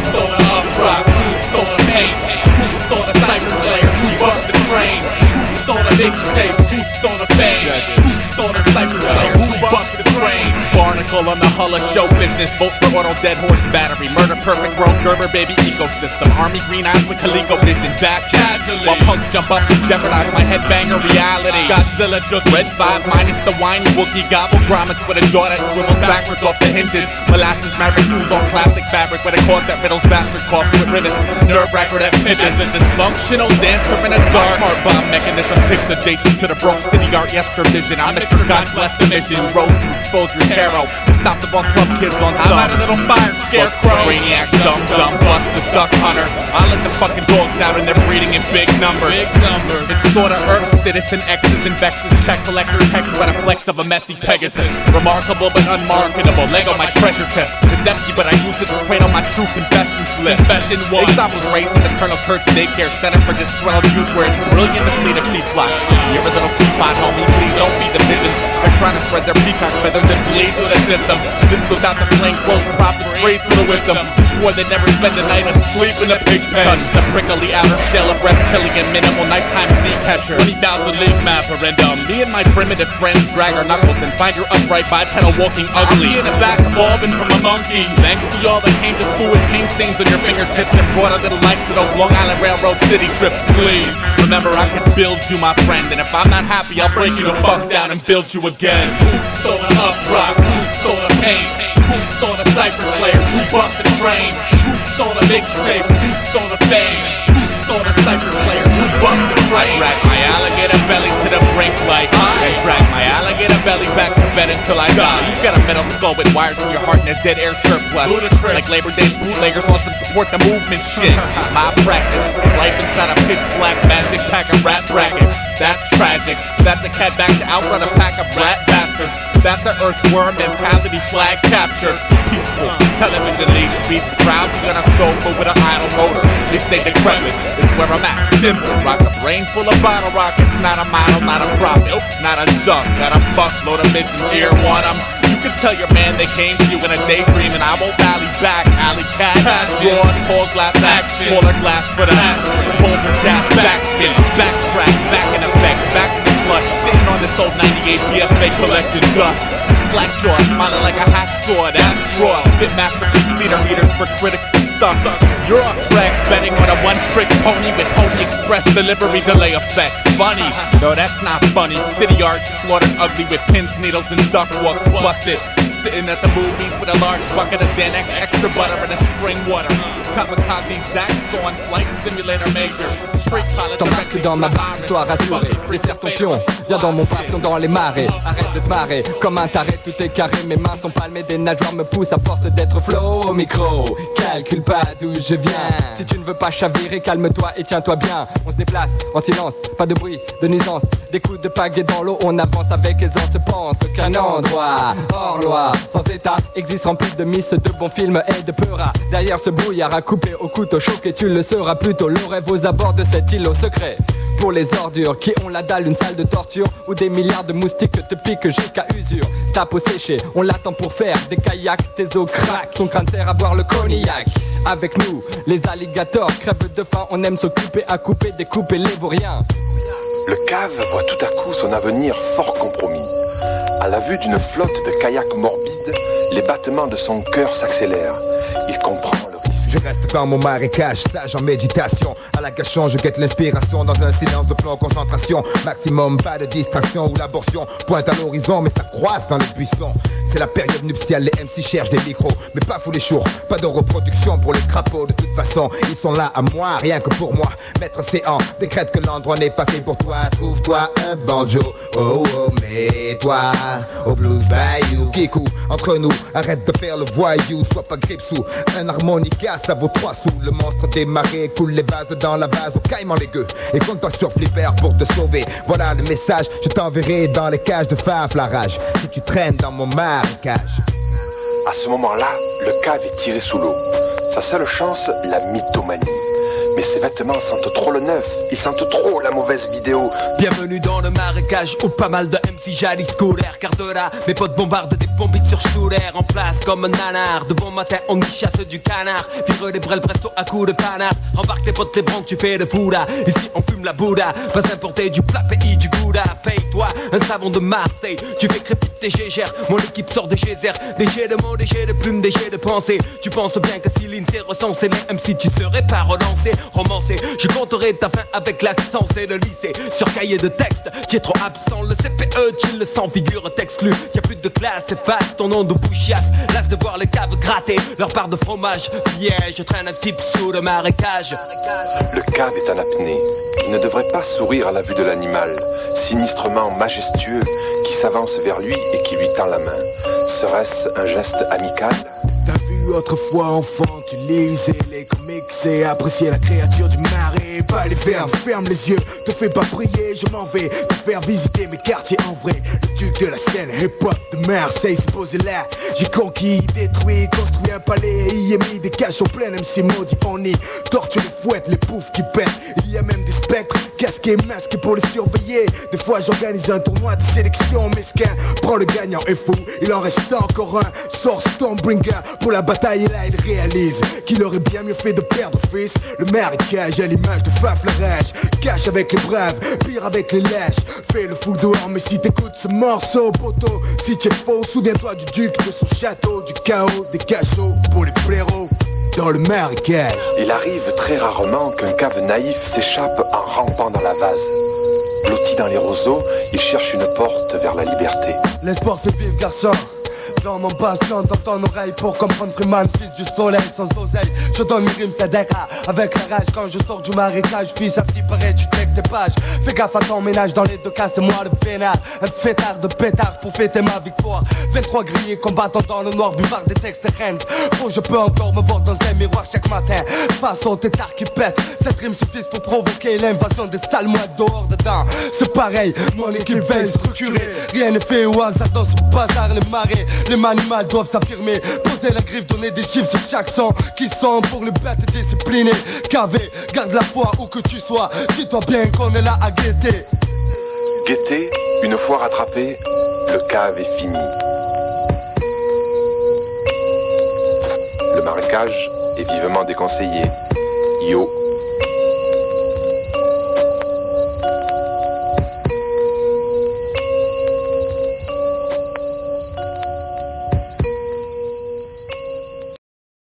stole the uprock? Who stole the pain? Who stole the cyber slayers? Who bumped the train? Who stole the mixtapes? Who stole the fame? Who stole the cyber slayers? Who bumped the train? Barnacle on the hull of show business. Vote for auto, dead horse battery. Murder perfect world, Gerber baby ecosystem. Army green eyes with Coleco vision. Bash casually while punks jump up and jeopardize my headbanger reality. Godzilla took red 5 minus the whiny Wookie gobble grommets with a jaw that swivels backwards off the hinges. Molasses maverick shoes on classic fabric with a cord that riddles bastard coughs with rivets. Nerve wracker that pivots. As a dysfunctional dancer in a dark smart bomb mechanism ticks adjacent to the broke city art yester vision. I'm Mr. God bless the mission who rose to expose your tarot. Stop the ball club kids on some. I'm a little fire scarecrow. Brainiac, dumb, bust the duck hunter. I let the fucking dogs out and they're breeding in big numbers. It's sorta irks, citizen X's and vexes. Check collectors, hex by the flex of a messy Pegasus. Remarkable but unmarketable. Lego my treasure chest. It's empty but I use it to cradle my true confessions list. Confession 1. Aesop was raised at the Colonel Kurtz Daycare Center for Disgruntled Youth where it's brilliant to fleet a sheep flock. You're a little teapot, homie, please don't feed the pigeons. They're trying to spread their peacock feathers and bleed through the system. This goes out to plain quote prophets raised through the wisdom. Who swore they'd never spend a night asleep in a pig pen. Touch the prickly outer shell of reptilian minimal nighttime sea catcher. 20,000 league mapper and me and my primitive friends drag our knuckles and find your upright bipedal walking ugly in the back evolving from a monkey. Thanks to y'all that came to school with paint stains on your fingertips and brought a little life to those Long Island Railroad city trips. Please remember I can build you, my friend, and if I'm not happy I'll break you the fuck down and build you again. Who stole the uprock? Who stole the pain? Who stole the cypher slayers? Who bumped the train? Who stole the mixtapes? Who stole the fame? Who stole the cypher slayers? Who bumped the train? I drag my alligator belly to the brink like I drag my alligator belly back to bed until I die. You've got a metal skull with wires in your heart and a dead air surplus. Ludicrous. Like Labor Day's bootleggers on some support the movement shit. My practice, life inside a pitch black magic pack of rat brackets. That's tragic. That's a cat back to outrun a pack of rat bastards. That's an earthworm mentality flag captured. Peaceful television leaves beats proud. We got a sofa with an idle motor. They say decrepit is where I'm at. Simple. Rock a brain full of bottle rockets. Not a model, not a prophet. Not a duck. Got a buckload of missions here. Want 'em. You can tell your man they came to you in a daydream and I won't rally back. Alley cat, raw, tall glass action, taller glass for the aspirin, boulder dash, backspin, backtrack, back in effect, back in the clutch, sitting on this old 98 BFA collecting dust. Slack jaw, smiling like a hacksaw, that's raw. Spit masterpiece meter readers for critics to suck. You're off track, betting on a one-trick pony with Pony Express delivery delay effect. Funny, no that's not funny. City art slaughtered ugly with pins, needles, and duck walks busted. Sitting at the movies with a large bucket of Xanax, extra butter, and a spring water. Kamikaze Zach on Flight Simulator Major. T'embarques dans ma barre, sois rassuré. Desserre ton fion, viens dans mon bastion dans les marées. Arrête de te marrer, comme un taré, tout est carré. Mes mains sont palmées, des nageoires me poussent à force d'être flow au micro. Calcule pas d'où je viens. Si tu ne veux pas chavirer, calme-toi et tiens-toi bien. On se déplace en silence, pas de bruit, de nuisance. Des coups de pagaie dans l'eau, on avance avec aisance. Pense qu'un endroit hors loi, sans état, existe rempli de miss, de bons films et de peuras. Derrière ce brouillard à couper au couteau choqué, tu le seras plutôt. Le rêve aux abords de cet îlot secret. Pour les ordures qui ont la dalle, une salle de torture où des milliards de moustiques te piquent jusqu'à usure. Ta peau séchée, on l'attend pour faire des kayaks, tes os craquent, ton crâne sert à boire le cognac. Avec nous, les alligators crèvent de faim, on aime s'occuper à couper, découper les vauriens. Le cave voit tout à coup son avenir fort compromis. À la vue d'une flotte de kayaks morbides, les battements de son cœur s'accélèrent. Il comprend le risque. Je reste dans mon marécage, sage en méditation. À la gâchon, je guette l'inspiration dans un silence de plomb, concentration. Maximum, pas de distraction ou l'abortion pointe à l'horizon, mais ça croise dans les buissons. C'est la période nuptiale, les MC cherchent des micros, mais pas fou les jours, pas de reproduction pour les crapauds. De toute façon, ils sont là à moi, rien que pour moi. Maître Céan décrète que l'endroit n'est pas fait pour toi. Trouve-toi un banjo, oh oh, mets-toi au blues bayou. Kikou, entre nous, arrête de faire le voyou, sois pas gripsou. Un harmonica, ça vaut 3 sous. Le monstre des marées coule les vases dans la vase au caïman les gueux. Et compte pas sur Flipper pour te sauver. Voilà le message, je t'enverrai dans les cages de Faf la rage. Si tu traînes dans mon marécage. À ce moment-là, le cave est tiré sous l'eau. Sa seule chance, la mythomanie. Mais ses vêtements sentent trop le neuf, ils sentent trop la mauvaise vidéo. Bienvenue dans le marécage où pas mal de MC jalissent scolaires. Car de là, mes potes bombardent des bombites sur Studer. En place comme un nanar, de bon matin on y chasse du canard. Vire les brels presto à coups de panard. Embarque tes potes, les branques, tu fais de fouda. Ici on fume la Bouddha, pas importer du plat pays du Gouda. Paye-toi un savon de Marseille, tu fais crépiter tes gégères. Mon équipe sort de chez R, des jets de mots, des jets de plumes, des jets de pensée. Tu penses bien que si l'INSEE recensait les MC, tu serais pas relancé, romancé. Je compterai ta fin avec l'accent, c'est le lycée. Sur cahier de texte, tu es trop absent. Le CPE, tu le sens, figure t'exclus. Y'a plus de classe, efface ton nom de bouchiasse. Lasse de voir les caves gratter leur part de fromage. Piège, je traîne un type sous le marécage. Le cave est en apnée. Il ne devrait pas sourire à la vue de l'animal, sinistrement majestueux, qui s'avance vers lui et qui lui tend la main. Serait-ce un geste amical? T'as vu autrefois enfant, tu lisais les comics et appréciais la créature du marais. Pas les verbes, ferme les yeux, te fais pas prier, je m'en vais te faire visiter mes quartiers en vrai. Le duc de la scène hip-hop de Marseille s'est posé là. J'ai conquis, détruit, construit un palais et y ai mis des caches au plein MC maudit. On y torture les fouettes, les poufs qui pètent. Il y a même des spectres casqués, masqués pour les surveiller. Des fois j'organise un tournoi de sélection mesquin. Prends le gagnant et fou, il en reste encore un. Sort Stormbringer pour la bataille et là il réalise qu'il aurait bien mieux fait de perdre fils. Le marécage à l'image de Faf la rage. Cache avec les braves, pire avec les lèches. Fais le fou dehors mais si t'écoutes ce morceau poteau, si t'es faux, souviens-toi du duc, de son château, du chaos, des cachots pour les blaireaux dans le marécage. Il arrive très rarement qu'un cave naïf s'échappe en rampant dans la vase. Blotti dans les roseaux, il cherche une porte vers la liberté. L'espoir fait vivre garçon. Dans mon bastion, dans ton oreille pour comprendre Freeman, fils du soleil sans oseille. Je donne mes rimes, c'est dégâts. Avec la rage quand je sors du marécage, fils à ce qui paraît, tu check tes pages. Fais gaffe à ton ménage, dans les deux cas, c'est moi le vénard. Un fêtard de pétard pour fêter ma victoire. 23 grillés combattant dans le noir, buvard des textes Rennes. Oh, je peux encore me voir dans un miroir chaque matin. Face au tétard qui pète, cette rime suffit pour provoquer l'invasion des sales mois dehors dedans. C'est pareil, mon équipe veille structurée. Rien n'est fait au hasard dans ce bazar, les marées. Les manimals doivent s'affirmer, poser la griffe, donner des chiffres sur chaque son. Qui sont pour les bêtes disciplinées. KV, garde la foi où que tu sois. Dis-toi bien qu'on est là à guetter. Guetter, une fois rattrapé, le cave est fini. Le marécage est vivement déconseillé. Yo,